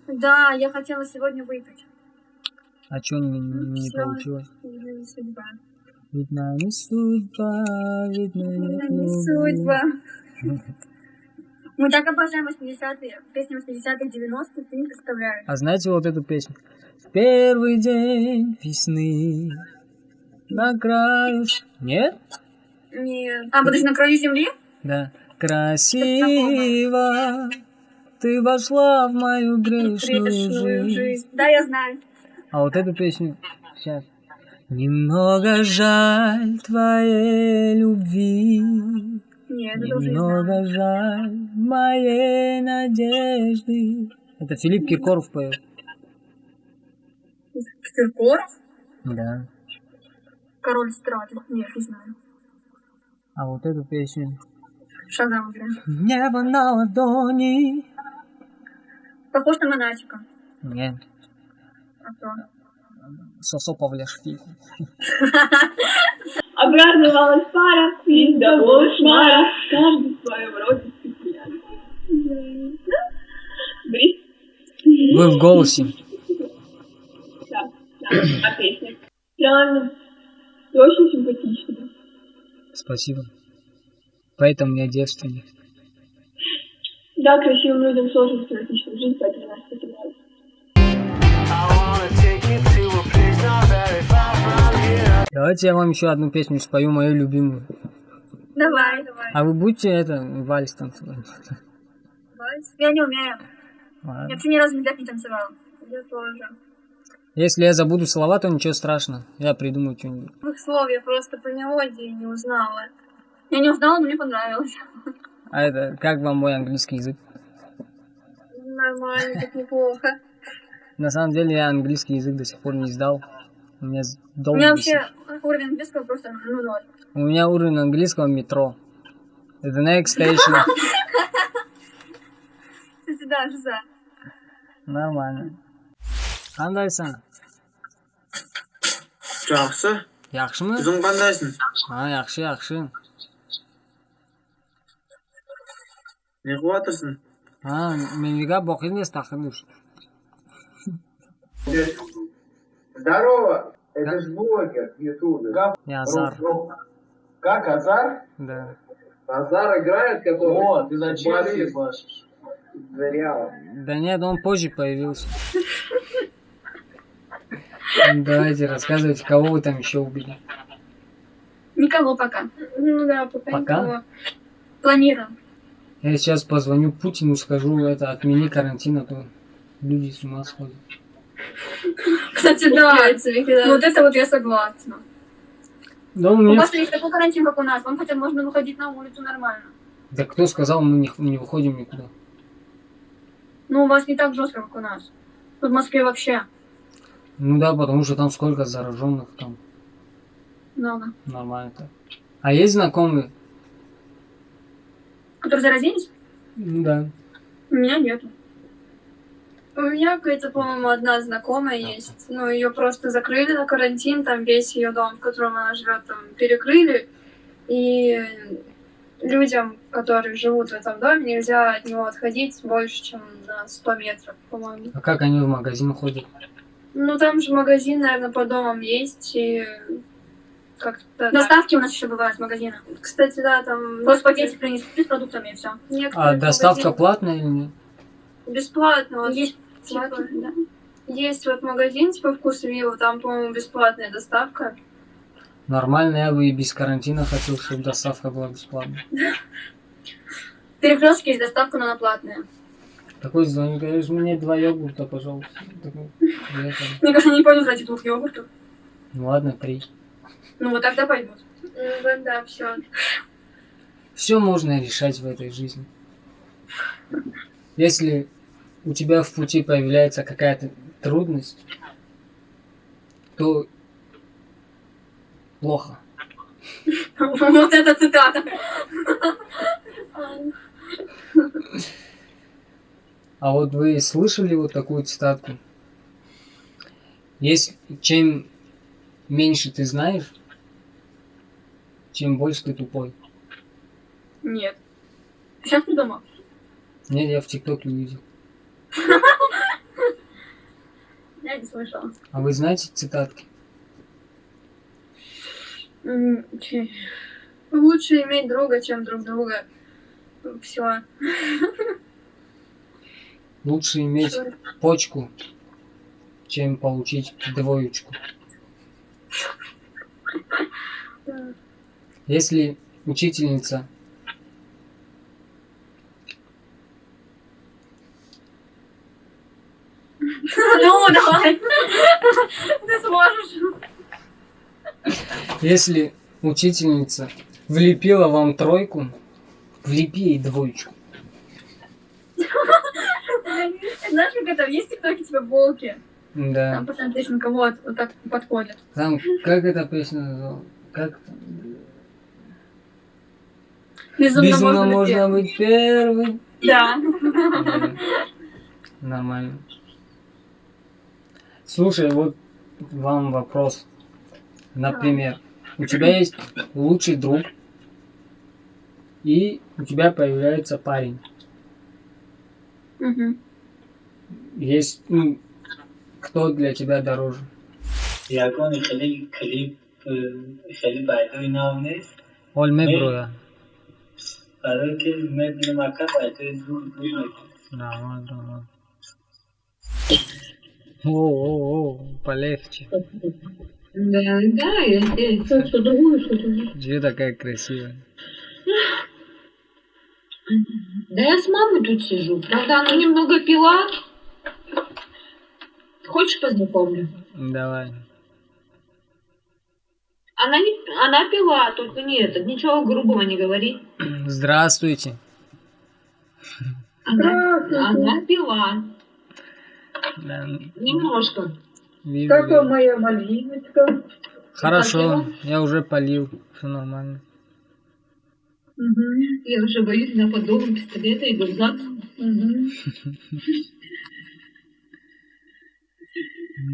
Да, я хотела сегодня выпить. А чё не получилось? Не судьба. Видно, не судьба, видно, Не судьба. Мы так обожаем 80-е, песни 80-х, 90-х, ты не представляешь. А знаете вот эту песню? В первый день весны на краю... Нет? Нет. А, подожди, на краю земли? Да. Красиво ты вошла в мою грешную жизнь. Да, я знаю. А вот эту песню сейчас. Немного жаль твоей любви. Нет, это уже не знаю. Немного жаль моей надежды. Это Филипп Киркоров поет. Киркоров? Да. Король эстрады. Нет, не знаю. А вот эту песню. Шагам играю. Небо на ладони. Похож на монатика. Нет. А то? Сосо Павляшвили. Образовалась пара, из того шмара, каждый в своем роде спекулянт. Брис? Вы в голосе. Да, а песня? Странно. Ты очень симпатичная. Спасибо. Поэтому я девственник. Да, красивым людям сложно строить личную жизнь, поэтому нас это нравится. Давайте я вам еще одну песню спою, мою любимую. Давай, давай. А вы будете вальс танцевать? Вальс? Я не умею. Ладно. Я вообще ни разу никак не танцевала. Я тоже. Если я забуду слова, то ничего страшного. Я придумаю что-нибудь. Их слов я просто по мелодии не узнала. Я не узнала, но мне понравилось. А это как вам мой английский язык? Нормально, так неплохо. На самом деле я английский язык до сих пор не сдал. У меня У долго меня висит. вообще уровень английского просто 0. У меня уровень английского метро. The next station. Кстати, да, жиза. Нормально. Қандайсың? Жақсы. Яқшымы? Өзің қандайсың? Яқшы. Не қылып Мен вига боқ емес тақырды. Здорово, это ж блогер в Ютубе. Я Азар. Как, Азар? Да. Азар играет, который... О, ты зачем ебашишь? Зря. Да нет, он позже появился. Давайте рассказывайте, кого вы там еще убили. Никого пока. Ну да, пока никого. Планируем. Я сейчас позвоню Путину, скажу, отмени карантин, а то люди с ума сходят. Кстати, да. Вот это вот я согласна. Да, У вас есть такой карантин, как у нас. Вам хотя бы можно выходить на улицу нормально. Да кто сказал, мы не выходим никуда? Ну, у вас не так жестко, как у нас. Тут в Москве вообще Ну да, потому что там сколько зараженных там. много. Нормально так. А есть знакомые? Которые заразились? Ну да. У меня нету. У меня какая-то, по-моему, одна знакомая есть. Ну, ее просто закрыли на карантин, там весь ее дом, в котором она живет, там перекрыли. И людям, которые живут в этом доме, нельзя от него отходить больше, чем на 100 метров, по-моему. А как они в магазин ходят? Ну, там же магазин, наверное, по домам есть, и как-то... Доставки у нас еще бывают с магазина. Кстати, да, там... Просто пакетик принесли с продуктами и все. А доставка платная или нет? Бесплатно. Вот, Есть типа, платно, да. есть вот магазин, типа Вкусвилл, там, по-моему, бесплатная доставка. Нормально, я бы и без карантина хотел, чтобы доставка была бесплатная. Перекрестки есть доставка, но она платная. Такой звонит, говоришь, мне 2 йогурта, пожалуйста. Такой, Мне кажется, они не пойдут ради 2 йогуртов. ну ладно, 3. Ну вот тогда пойдут. Ну, да, все. Все можно решать в этой жизни. Если у тебя в пути появляется какая-то трудность, то плохо. Вот это цитата. А вот вы слышали вот такую цитатку? Чем меньше ты знаешь, чем больше ты тупой. Нет. Сейчас придумал. Нет, я в ТикТоке увидел. слышала. А вы знаете цитатки? Лучше иметь друга, чем друг друга. Все. Лучше иметь почку, чем получить двоечку. Если учительница Ну, давай. Ты сможешь. Если учительница влепила вам тройку, влепи ей двоечку. Знаешь, как это? Есть в ТикТоке типа волки. Да. Там постоянно песенка вот так подходит. Там, как эта песня называлась? Как? Безумно можно быть первым. Да. Да. Нормально. Слушай, вот вам вопрос. Например, у тебя есть лучший друг, и у тебя появляется парень. Мгм. Есть, кто для тебя дороже? يكون خیلی بعدوی نام نیست Ольме броя. برای که مبین مکه بعدوی دور نکن Нормально. О, полегче. Да, я здесь. Что другую, что-то. Где такая красивая? Да я с мамой тут сижу. Правда, она немного пила. Хочешь, познакомлю? Давай. Она пила, только не это, ничего грубого не говори. Здравствуйте. Она пила. Да, Немножко. вижу, Как вижу. моя малиночка? Хорошо, я уже полил. Все нормально. Я уже боюсь на подобном пистолета и глаза.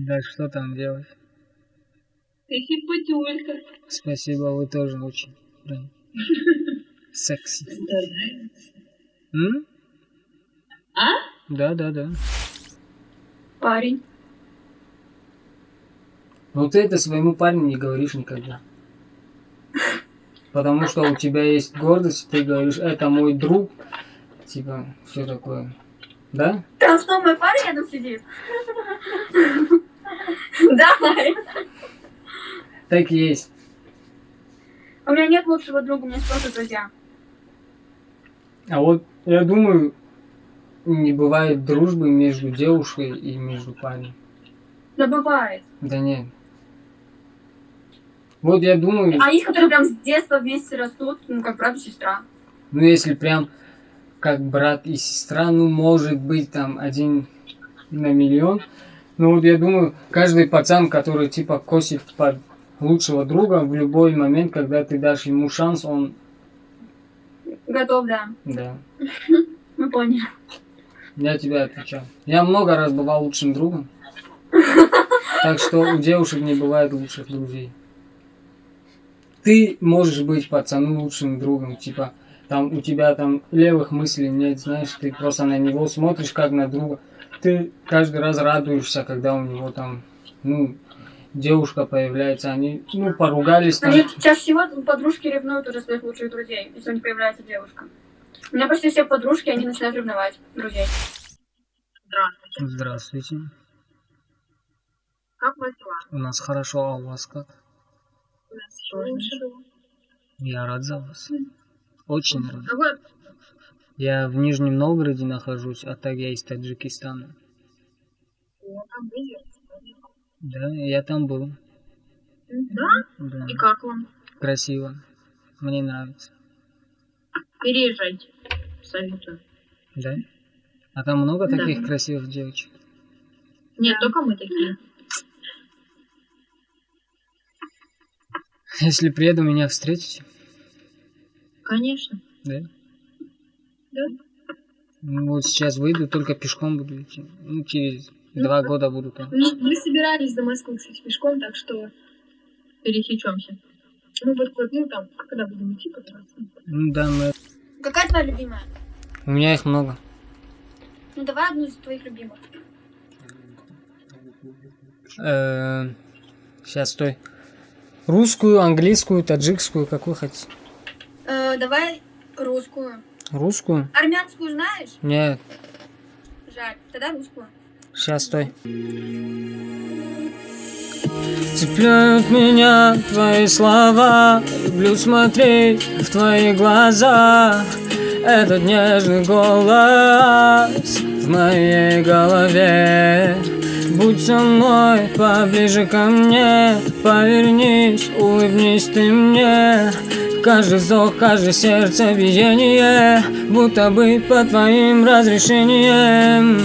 Да что там делать? Ты симпатюлька. Спасибо, вы тоже очень прям секси. А? Да. Парень. Но ты это своему парню не говоришь никогда. Потому что у тебя есть гордость, ты говоришь, это мой друг. Типа, все такое. Да? Там что, мой парень рядом сидит? Давай. Так и есть. У меня нет лучшего друга, у меня есть просто друзья. А вот я думаю, не бывает дружбы между девушкой и между парнем. Да бывает. Да нет. Вот я думаю, А есть, которые прям с детства вместе растут, ну, как брат и сестра. ну если прям как брат и сестра, ну может быть там 1 на миллион. Но вот я думаю, каждый пацан, который типа косит под лучшего друга, в любой момент, когда ты дашь ему шанс, он... Готов, да. Да. Мы поняли. Я тебе отвечаю. Я много раз бывал лучшим другом. Так что у девушек не бывает лучших друзей. Ты можешь быть пацану лучшим другом. Типа, там у тебя там левых мыслей нет, знаешь, ты просто на него смотришь как на друга. Ты каждый раз радуешься, когда у него там, ну, девушка появляется. Они, ну, поругались там. Они чаще всего подружки ревнуют уже своих лучших друзей, если у них появляется девушка. У меня почти все подружки, они начинают ревновать друзей. Здравствуйте. Как у вас дела? У нас хорошо, а у вас как? У нас хорошо. Я рад за вас. Очень рад. А вы Я в Нижнем Новгороде нахожусь, а так я из Таджикистана. там были? Да, я там был. Да? Да. И как вам? Красиво. Мне нравится. Переезжайте. Советую. Да? А там много Да. таких красивых девочек? Нет, только мы такие. Если приеду, меня встретите? Конечно. Да? Да. Ну, вот сейчас выйду, только пешком буду идти. Ну, через 2 года буду там. Мы собирались до Москвы, кстати, пешком, так что пересечемся. Ну вот, ну там, когда будем идти как раз. Ну да, мы... Какая твоя любимая? У меня их много. Ну давай одну из твоих любимых. Сейчас, стой. Русскую, английскую, таджикскую, какую хотите? Давай русскую. Русскую? Армянскую знаешь? Нет. Жаль. Тогда русскую. Сейчас, стой. Цепляют меня твои слова, люблю смотреть в твои глаза. Этот нежный голос в моей голове. Будь со мной поближе ко мне, повернись, улыбнись ты мне. Каждый вздох, каждое сердцебиение, будто бы по твоим разрешениям.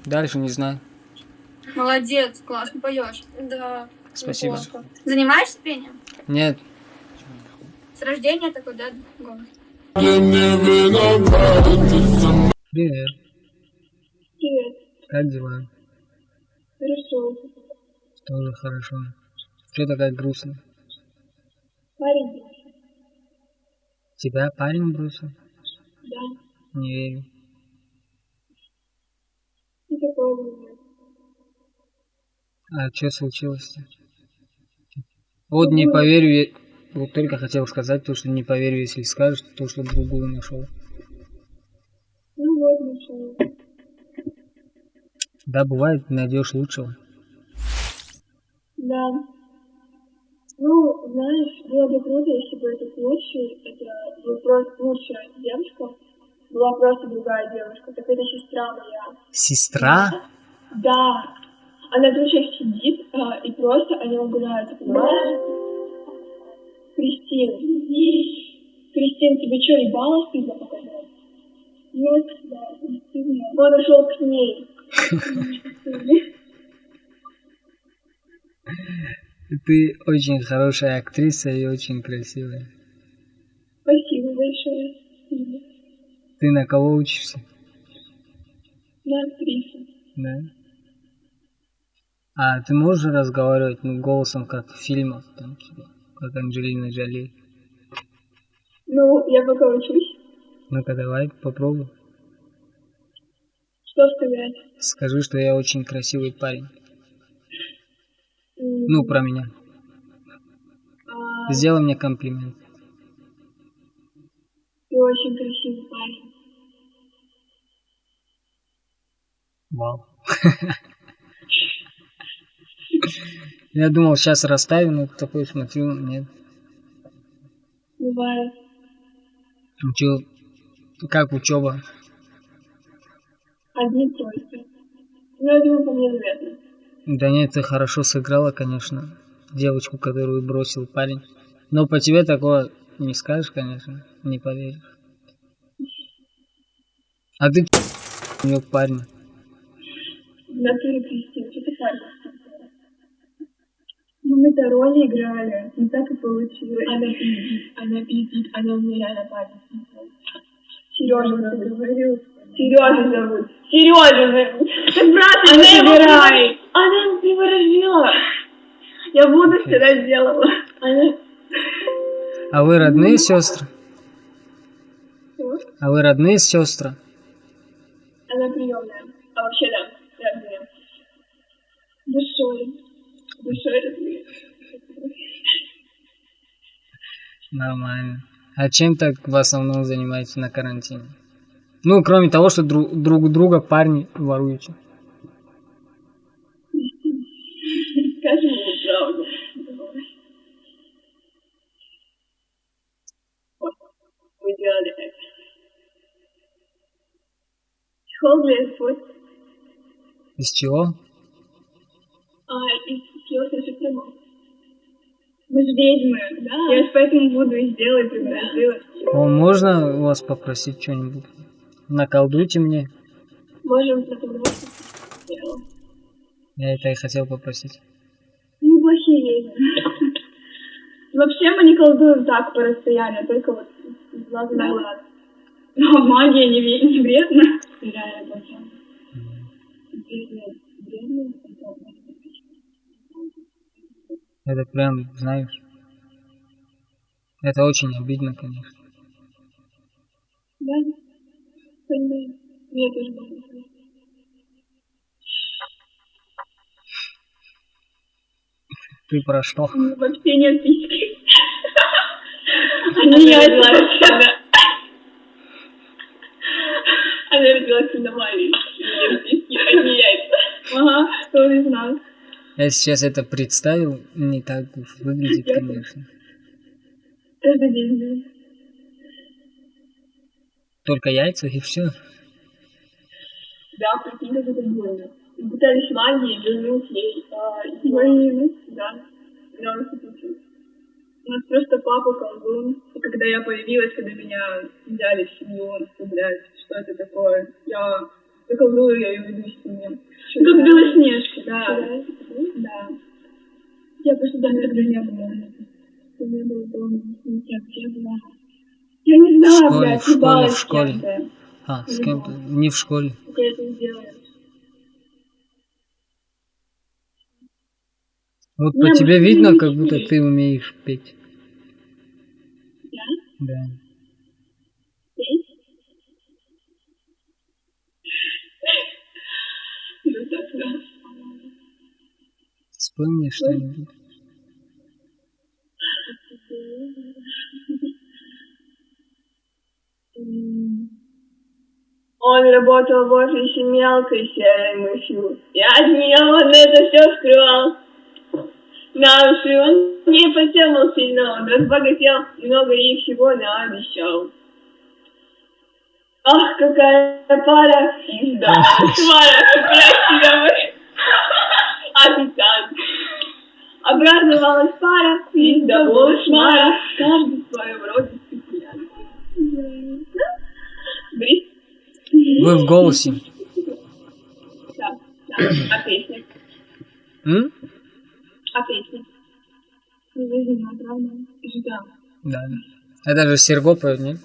Дальше не знаю. Молодец, классно поешь. Да. Спасибо. неплохо. Занимаешься пением? Нет. С рождения такой, да, голос? Привет. Привет. Как дела? Хорошо. Тоже хорошо. Че такая грустная? Парень. Тебя парень бросил? Да. Не верю. И такое бывает. А что случилось-то? Вот не поверю, вот только хотел сказать то, что не поверю, если скажешь, то, что другую нашел. Ну вот, нашел. Да, бывает, найдешь лучшего. Да. Ну, знаешь, было бы круто, если бы этот лучший, это был просто лучшая девушка, была просто другая девушка, так это сестра моя. Сестра? Да. Она тут сейчас сидит, и просто о нем гуляют, понимаешь? Кристин. Кристин, тебе что, ебало стыдно показать? Нет, да, не стыдно. Он ушел к ней. Ты очень хорошая актриса и очень красивая. Спасибо большое. Ты на кого учишься? На актрису. Да? А ты можешь разговаривать голосом, как в фильмах, там, типа, как Анджелина Джоли? Ну, я пока учусь. Ну-ка давай, попробуй. Что сказать? Скажи, что я очень красивый парень. Ну, про меня. Сделай мне комплимент. Ты очень красивый парень. Вау. Я думал, сейчас расставим, но такой смотрю, нет. Бывает. Ну чё, как учеба? Одни тройки. Ну, я думаю, по мне заметно. Да нет, ты хорошо сыграла, конечно, девочку, которую бросил парень. Но по тебе такого не скажешь, конечно, не поверишь. А ты у неё парень. В натуре Кристин, что ты парень? Ну, мы-то роли играли, не так и получилось. Она пиздит, она у меня реально парень. Сережа зовут. Сережа зовут. Ты брат, она собирай. Она приворожила. Я буду всегда сделала. Она... А вы родные сестры? Что? А вы родные сестры? Она приемная. А вообще да, родные. Душой. Душой родные. Нормально. А чем так в основном занимаетесь на карантине? Ну, кроме того, что друг у друга парни воруете. Скажи мне правду. Вот, мы делали это. Чехол для AirPods. Из чего? Из слез наших домов. Мы же ведьмы, да? Я же поэтому буду и сделать, и предложила. О, можно у вас попросить что-нибудь? Наколдуйте мне. Можем наколдовать. Сделала. Я это и хотел попросить. Мы плохие ведьмы. Вообще мы не колдуем так по расстоянию, только вот с глаза на глаз. Но магия не вредна. Реально плохая. Это прям, знаешь, это очень обидно, конечно. Да? Понимаю. Мне тоже было. Ты про что? У меня вообще нет письки. Они яйца вообще. Она родилась на Марии. Нет письки, одни яйца. Ага, кто из нас? Я сейчас это представил, не так уж выглядит, конечно. Каждый день, да. Только яйца и все. Да, прикинь, как это больно. Мы пытались магией вернуть ей Марину, да. Но она случилась. У нас просто папа колдун. И когда я появилась, когда меня взяли в семью, он сказал, блядь, что это такое? Я заколдую, я ее веду в семью. Как Белоснежка, да. Да. Я просто там тогда не было. У меня было дома. Я была. Я не знаю, блядь, в с школе. кем-то. А, с кем-то? Не в школе. Как я это сделаю? Вот Не, по может, тебе ты видно, не как будто видишь. ты умеешь петь. Я? Да. Ну так, да. Вспомни что-нибудь. Он работал в офисе мелкой серой мышью. И от нее он это все скрывал. На уши он не потянул сильно, он разбогател, много ей всего наобещал. Ах, какая пара пизда, шмара, красивая. Официант. Образовалась пара пизда, шмара, каждый в своем роде специально. Брис. Вы в голосе. Да, да. А песня? М? А песня? Жизнь, правда? Да. Да. Это же Серго поет, нет?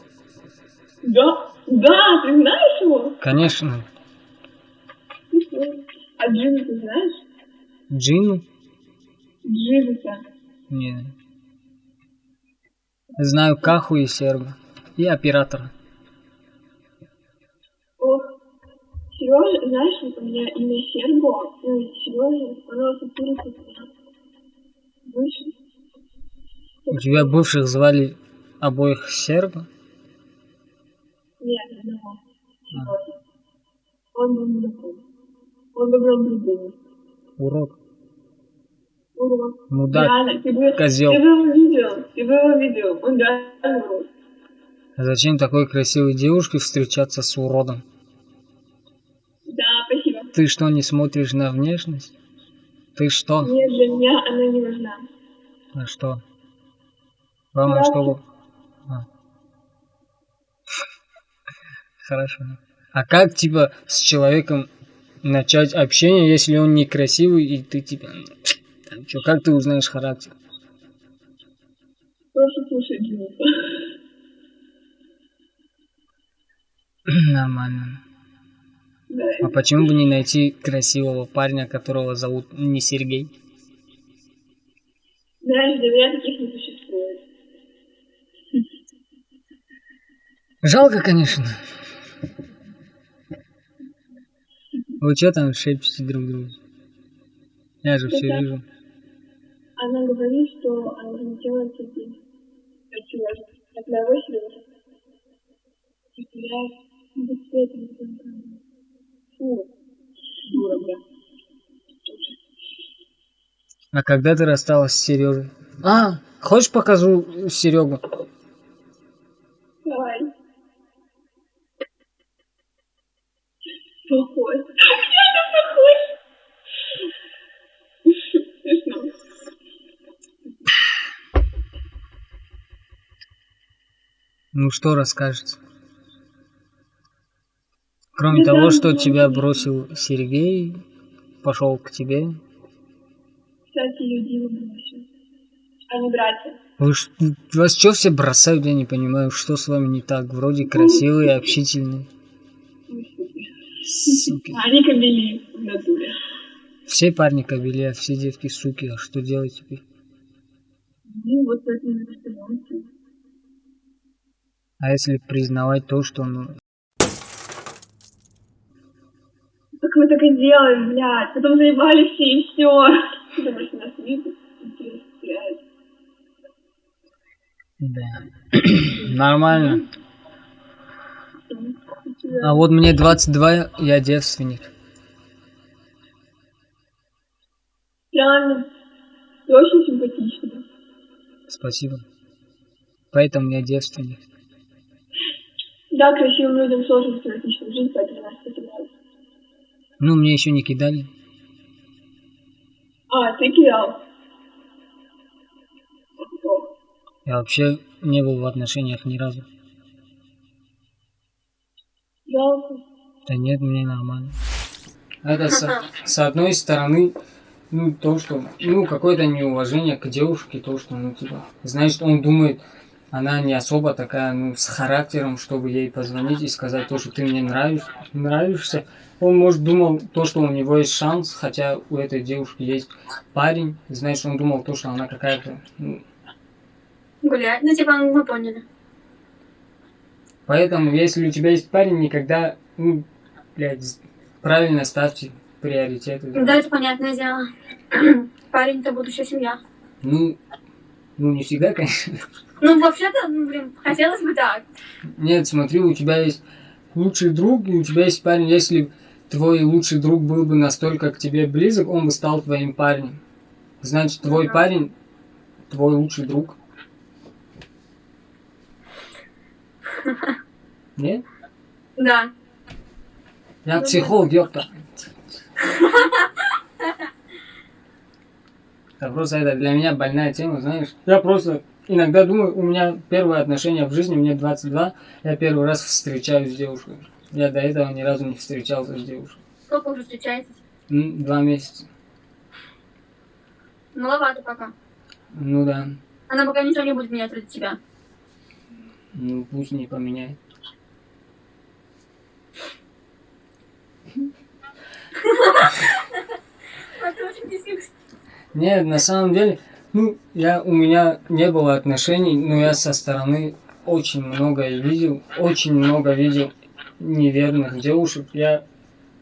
Да, да, ты знаешь его? Конечно. А Джимми ты знаешь? Джину? Джимми-то. Не. Знаю Каху и Серго. И оператора. Ох, Сережа, знаешь, у меня имя Серго, ну, Сережа, оно ассоциируется с меня. Выше. У тебя бывших звали обоих Серго? Нет, одного. Сережа. Он был мудаком. Он выбрал другого. Урод. Урод. Мудак. Реально, ты бы Козел. его видел. Он реально урод. А зачем такой красивой девушке встречаться с уродом? Да, спасибо. Ты что, не смотришь на внешность? Ты что? Нет, для меня она не важна. А что? Главное, чтобы... А. Хорошо. А как, типа, с человеком начать общение, если он некрасивый, и ты, типа... Там, чё, как ты узнаешь характер? Просто слушай Джимми. Нормально. Да. А почему бы не найти красивого парня, которого зовут не Сергей? Знаешь, для меня таких не существует. Жалко, конечно. Вы что там шепчете друг другу? Я же все вижу. Она говорит, что она хотела тебе от Сережи. От моего Сережи. Представляешь? Ну, вот это не знаю. Фу. Дура, бля. А когда ты рассталась с Сережей? А, хочешь покажу Серегу? Давай. Плохой. Это плохой. Смешно. Ну что расскажете? Кроме того, что тебя бросил Сергей, пошел к тебе. Кстати, ее Дима бросил. Они братья. Вас что все бросают, я не понимаю, что с вами не так? Вроде красивые, общительные. Суки. Они кобели в натуре. Все парни кобели, а все девки суки. А что делать теперь? Ну, вот поэтому мы расстаемся. А если признавать то, что Как мы так и делаем, блядь. Потом заебали все и все. Думаешь, нас видят? Да. Нормально. А вот мне 22, я девственник. Странно. Ты очень симпатичный. Спасибо. Поэтому я девственник. Да, красивым людям сложно строить личную жизнь, поэтому нас покидают. Ну, мне еще не кидали. А, ты кидал. Я вообще не был в отношениях ни разу. Жалко. Да нет, мне нормально. Это с одной стороны, ну, то, что, ну, какое-то неуважение к девушке, то, что, ну, типа, значит, он думает, она не особо такая, ну, с характером, чтобы ей позвонить и сказать то, что ты мне нравишься. Он, может, думал то, что у него есть шанс, хотя у этой девушки есть парень, значит, он думал то, что она какая-то, ну, Гулять. Ну, типа, мы поняли. поэтому, если у тебя есть парень, никогда, ну, блядь, правильно ставьте приоритеты. Да, это понятное дело. Парень-то будущая семья. Ну, не всегда, конечно. Ну, вообще-то, ну, блин, хотелось бы так. Нет, смотри, у тебя есть лучший друг, и у тебя есть парень. Если твой лучший друг был бы настолько к тебе близок, он бы стал твоим парнем. Значит, твой парень, твой лучший друг. Нет? Да. Я психолог, ёпта. Это просто это для меня больная тема, знаешь. Я просто иногда думаю, у меня первое отношение в жизни, мне 22, я первый раз встречаюсь с девушкой. Я до этого ни разу не встречался с девушкой. Сколько уже встречаетесь? 2 месяца. Маловато пока. Ну да. Она пока ничего не будет менять ради тебя. Ну пусть не поменяет. Нет, на самом деле, ну, у меня не было отношений, но я со стороны очень много видел неверных девушек. Я,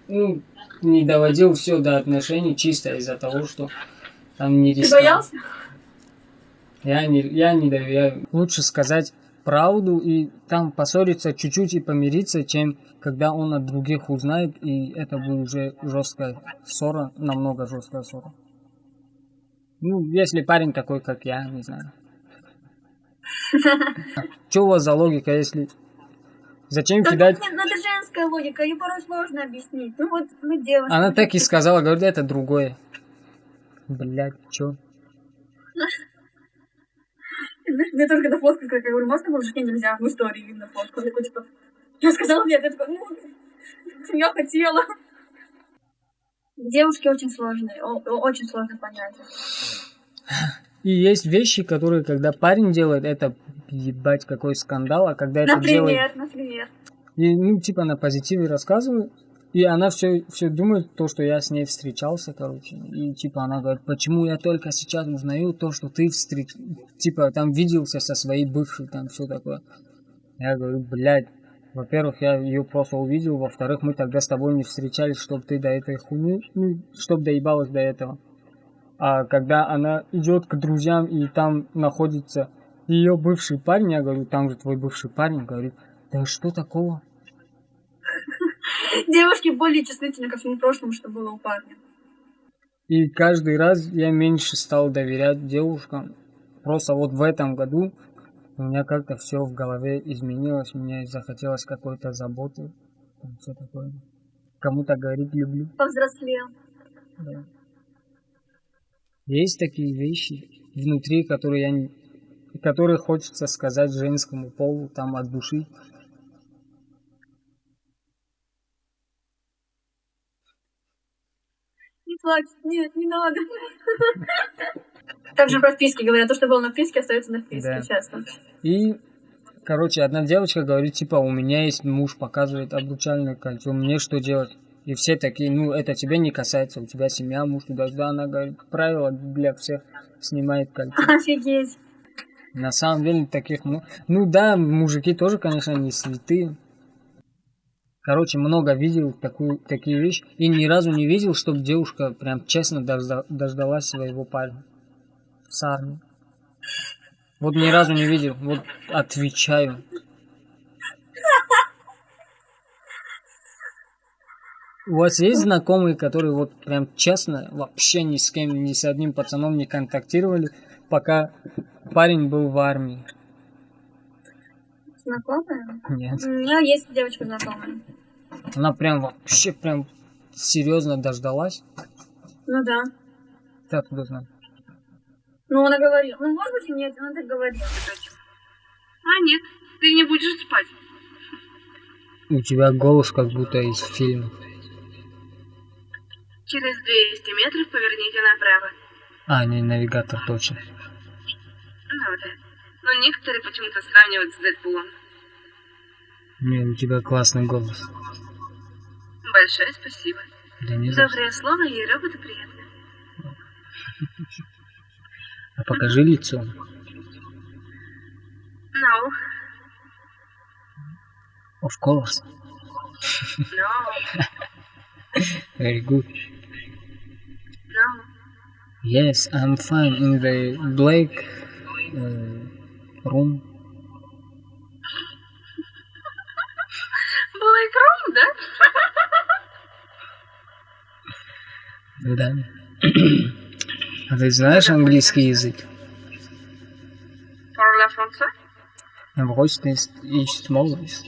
ну, не доводил все до отношений чисто из-за того, что там не Ты рисковал. боялся? Я не доверяю. Лучше сказать правду и там поссориться чуть-чуть и помириться, чем когда он от других узнает, и это будет уже жесткая ссора, намного жесткая ссора. Ну, если парень такой, как я, не знаю. Что у вас за логика, если... Зачем кидать... Нет, ну это женская логика, ее порой сложно объяснить. Ну вот мы девушки. Она так и сказала, говорит, это другое. Блядь, чё? Мне тоже когда фотку, как я говорю, можно было жене нельзя, в истории видно фотку. Он такой, типа, я сказала нет, я такой, ну, я хотела. Девушки очень сложные, очень сложно понять. И есть вещи, которые, когда парень делает, это ебать какой скандал, а когда это делает... Например. И, ну, типа, на позитиве рассказываю, и она все думает, то, что я с ней встречался, короче. И, типа, она говорит, почему я только сейчас узнаю то, что ты типа, там виделся со своей бывшей, там, все такое. Я говорю, блядь, во-первых, я ее просто увидел, во-вторых, мы тогда с тобой не встречались, чтобы ты до этой хуйни, ну, чтобы доебалась до этого. А когда она идет к друзьям, и там находится ее бывший парень, я говорю, там же твой бывший парень, говорит, да что такого? Девушки более чувствительны ко всему прошлому, что было у парня. И каждый раз я меньше стал доверять девушкам. Просто вот в этом году у меня как-то все в голове изменилось, мне захотелось какой-то заботы, все такое. Кому-то говорить люблю. Повзрослел. Да. Есть такие вещи внутри, которые хочется сказать женскому полу, там от души. Не плачь, нет, не надо. Также про вписки говорят, то, что было на вписке, остается на вписке, Да. честно. И, короче, одна девочка говорит, типа, у меня есть муж, показывает обручальное кольцо, мне что делать? И все такие, ну, это тебя не касается, у тебя семья, муж, туда-сюда. Она говорит, правило для всех, снимает кольцо. Офигеть. На самом деле таких, ну да, мужики тоже, конечно, не святые. Короче, много видел такие вещи. И ни разу не видел, чтобы девушка прям честно дождалась своего парня с армии. Вот ни разу не видел. Вот отвечаю. У вас есть знакомые, которые вот прям честно вообще ни с кем, ни с одним пацаном не контактировали, пока парень был в армии? Знакомая? Нет. У меня есть девочка знакомая. Она прям вообще прям серьезно дождалась. Ну да. Ты откуда знаешь? Ну, она говорила. Ну, может быть, и нет, она так говорила. А нет, ты не будешь спать. У тебя голос как будто из фильма. Через 200 метров поверните направо. А, не, навигатор точно. Ну да. Но некоторые почему-то сравнивают с Дэдпулом. Не, у тебя классный голос. Большое спасибо. Да не за что. Доброе слово и роботу приятно. А покажи лицо. No, Of course. no, Very good. no. Yes, I'm fine in the black room. Black Room, да? Да. А ты знаешь английский язык? Parla français? Вроде ist молодость.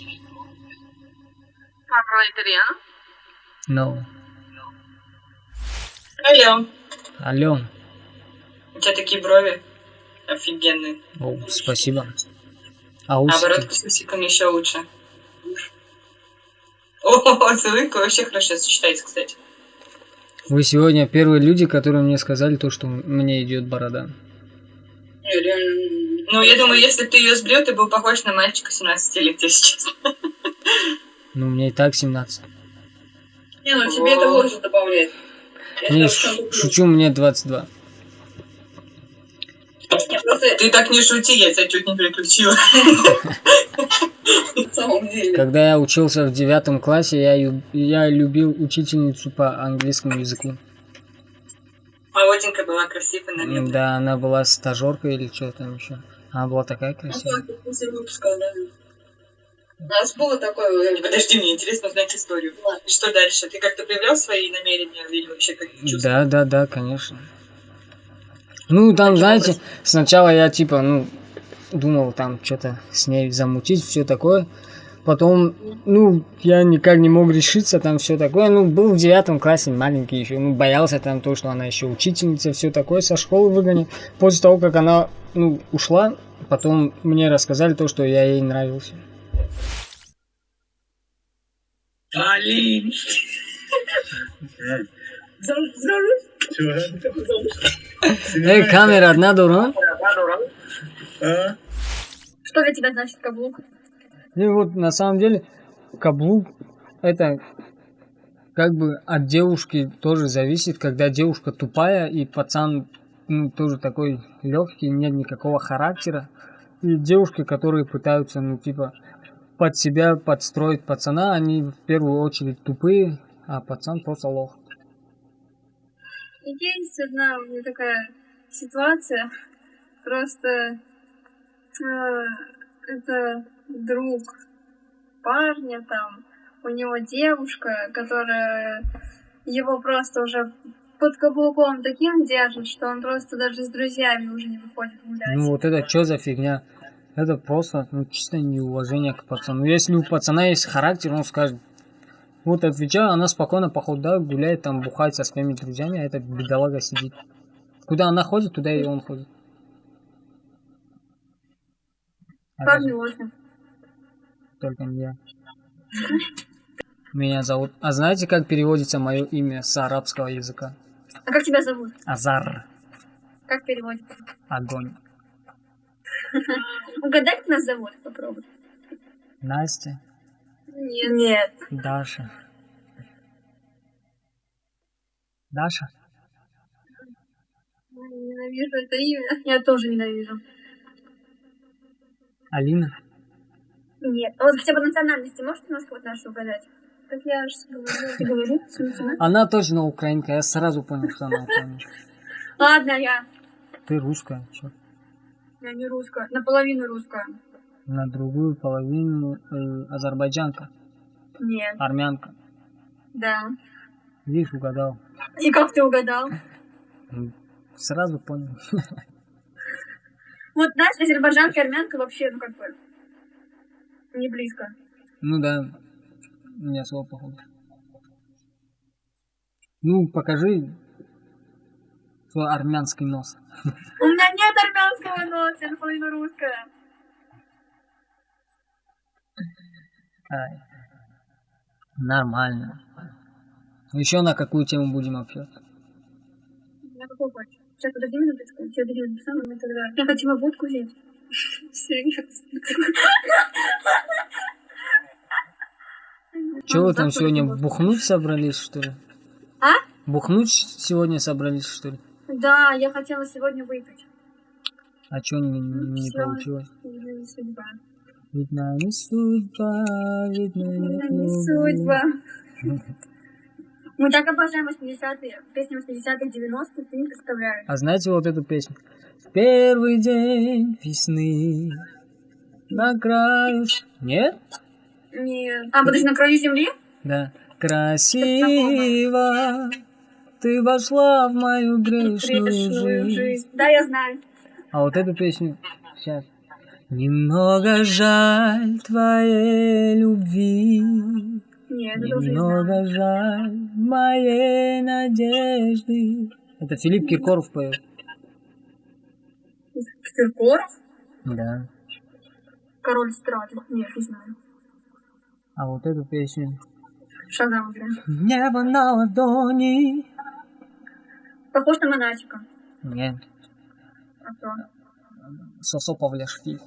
Parla italiano? No. Алло, Алло. у тебя такие брови офигенные. О, спасибо. А А усики? бородка с усиками еще лучше. О, с улыбкой вообще хорошо сочетается, кстати. Вы сегодня первые люди, которые мне сказали то, что мне идет борода. Ну, я думаю, если бы ты ее сбрил, ты был похож на мальчика 17 лет, если честно. Ну, мне и так 17. Не, ну тебе это лучше добавляет. Не, шучу, мне 22. Ты так не шути, я тебя чуть не переключила. На самом деле. Когда я учился в 9 классе, я любил учительницу по английскому языку. Молоденькая была красивая, наверное. Да, она была стажеркой или что там еще. Она была такая красивая. У нас было такое... Подожди, мне интересно узнать историю. И что дальше? Ты как-то проявлял свои намерения или вообще какие чувства? Да, конечно. Ну, там, знаете, сначала я типа, думал там что-то с ней замутить, все такое. Потом, я никак не мог решиться, там все такое. Был в 9 классе, маленький еще. Боялся там то, что она еще учительница, все такое, со школы выгонят. После того, как она, ушла, потом мне рассказали то, что я ей нравился. Блин! Эй, камера одна дура. Что для тебя значит каблук? И вот на самом деле каблук это как бы от девушки тоже зависит, когда девушка тупая и пацан тоже такой легкий, нет никакого характера. И девушки, которые пытаются, под себя подстроить пацана, они в первую очередь тупые, а пацан просто лох. Есть одна у меня такая ситуация, просто это друг парня там, у него девушка, которая его просто уже под каблуком таким держит, что он просто даже с друзьями уже не выходит гулять. Вот это что за фигня? Это просто чисто неуважение к пацану. Если у пацана есть характер, он скажет, вот отвечаю, она спокойно походает, гуляет, там бухает со своими друзьями, а эта бедолага сидит. Куда она ходит, туда и он ходит. Парни лохи. Только не я. Меня зовут... А знаете, как переводится мое имя с арабского языка? А как тебя зовут? Азар. Как переводится? Огонь. Угадай, как нас зовут? Попробуй. Настя. Нет. Даша. Даша? Ненавижу это имя. Я тоже ненавижу. Алина? Нет. А вот хотя бы национальности можешь немножко вот нашу угадать? Так я же говорю. Ты говоришь? Смысл? Она точно украинка, я сразу понял, что она украинка. Ладно, я. Ты русская, чё? Я не русская. Наполовину русская. На другую половину азербайджанка, Нет. армянка. Да. Видишь, угадал. И как ты угадал? Сразу понял. Вот, знаешь, азербайджанка и армянка вообще, ну как бы, не близко. Ну да, не особо похоже. Ну, покажи свой армянский нос. У меня нет армянского носа, я наполовину русская. Ай. Нормально. Еще на какую тему будем общаться? На какой хочешь? Сейчас, подожди минуточку. Тебе дадим написано, мы тогда... Я хотела водку взять. Серьезно. Че вы там сегодня бухнуть собрались, что ли? А? Бухнуть сегодня собрались, что ли? Да, я хотела сегодня выпить. А че не Всё, получилось? видно, не судьба. Видно, не судьба, видно, Не судьба. Мы так обожаем 80-е, песни 80-х, 90-х, ты не представляешь. А знаете вот эту песню? В первый день весны на краю... Нет? Нет. А, подожди, на краю земли? Да. Красиво ты вошла в мою грешную жизнь. Да, я знаю. А вот эту песню сейчас. Немного жаль твоей любви. Нет, это уже не знаю. Немного жаль моей надежды. Это Филипп Киркоров поет. Киркоров? Да. Король эстрады. Нет, не знаю. А вот эту песню. Шагам играю. Небо на ладони. Похож на Монатика. Нет. А то. Сосо Павляшвили.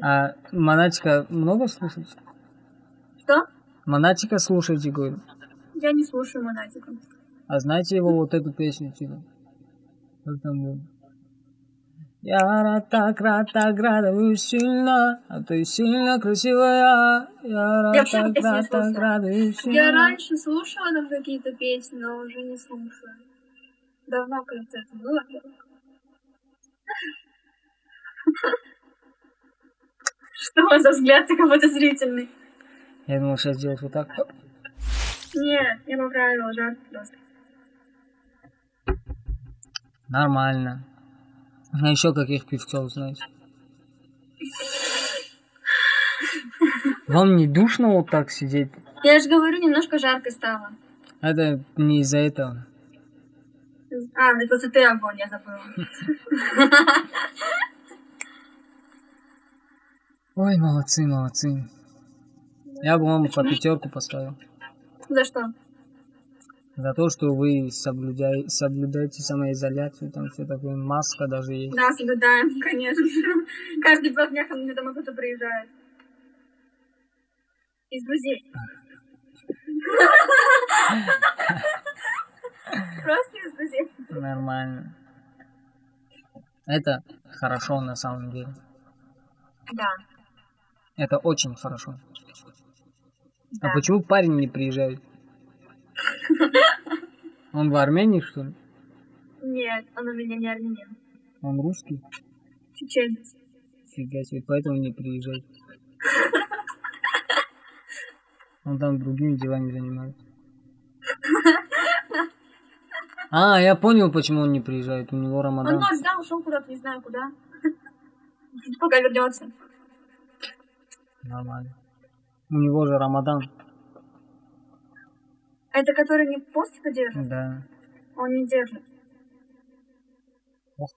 А Монатика много слушаете? Что? Монатика слушаете, говорю. Я не слушаю Монатика. А знаете его вот эту песню, типа? Как там было? Я рад так радуюсь сильно, а ты сильно красивая. Я рад вообще так песни не слушаю. радуюсь сильно. Я раньше слушала там какие-то песни, но уже не слушаю. Давно, кажется, это было. Что за взгляд такой подозрительный? Я думал, сейчас делать вот так. Нет, я поправила жарко просто. Нормально. А еще каких певцов знаете? Вам не душно вот так сидеть? Я же говорю, немножко жарко стало. Это не из-за этого. А, это просто ты огонь, я забыла. Ой, молодцы, молодцы. Я бы вам по 5 поставил. За что? За то, что вы соблюдаете самоизоляцию, там все такое, маска даже есть. Да, соблюдаем, конечно. Каждые 2 дня ко мне домой кто-то приезжает. Из друзей. Просто из друзей. Нормально. Это хорошо на самом деле. Да. Это очень хорошо. Да. А почему парень не приезжает? Он в Армении, что ли? Нет, он у меня не армянин. Он русский? Чеченец. Фига себе, поэтому не приезжает. Он там другими делами занимается. А, я понял, почему он не приезжает. У него Он Рамадан. ночь, да, ушел куда-то, не знаю куда. Пока вернется. Нормально. У него же Рамадан. Это который не постика держит? Да. Он не держит. Плохо.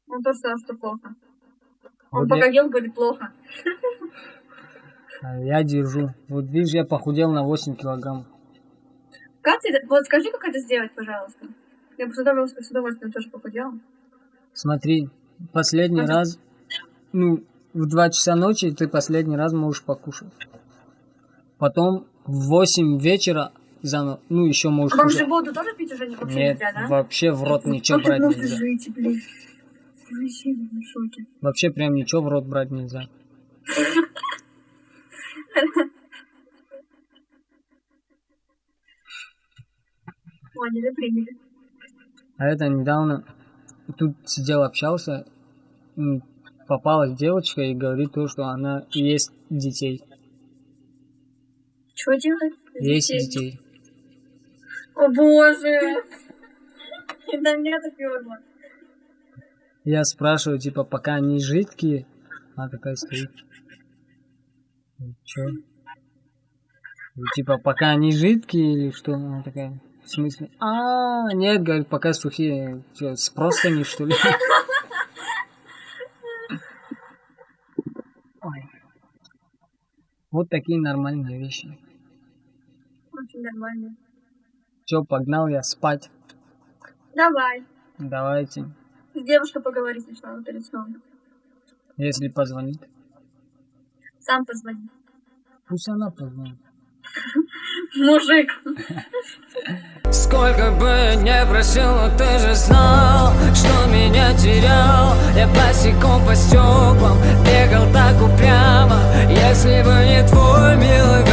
Он тоже сказал, что плохо. Он Вот пока ел, говорит, плохо. я держу. Вот видишь, я похудел на 8 килограмм. Как ты это... Вот скажи, как это сделать, пожалуйста. Я бы с удовольствием тоже похудела. Смотри, последний раз, ну, в 2 часа ночи ты последний раз можешь покушать. Потом в 8 вечера заново, ну, еще можешь А вам кушать. же воду тоже пить уже вообще Нет, нельзя, да? вообще в рот ничего Как ты брать просто нельзя. жить, блин? Вообще в шоке. Вообще прям ничего в рот брать нельзя. О, они заприняли. А это недавно тут сидел, общался, попалась девочка и говорит то, что она есть детей. Что делать? Есть детей. О боже! И до меня допёрло. Я спрашиваю, типа, пока они жидкие, она такая стоит. Чё? Типа, пока они жидкие или что? Она такая, в смысле? А, нет, говорит, пока сухие. Чё, с простыни, что ли? Ой. Вот такие нормальные вещи. Очень нормально. Чё, погнал я спать? Давай. Давайте. С девушкой поговори сначала перед сном. Если позвонит. Сам позвони. Пусть она позвонит. Мужик. Сколько бы я не просил, но ты же знал, что меня терял. Я босиком по стеклам бегал так упрямо. Если бы не твой милый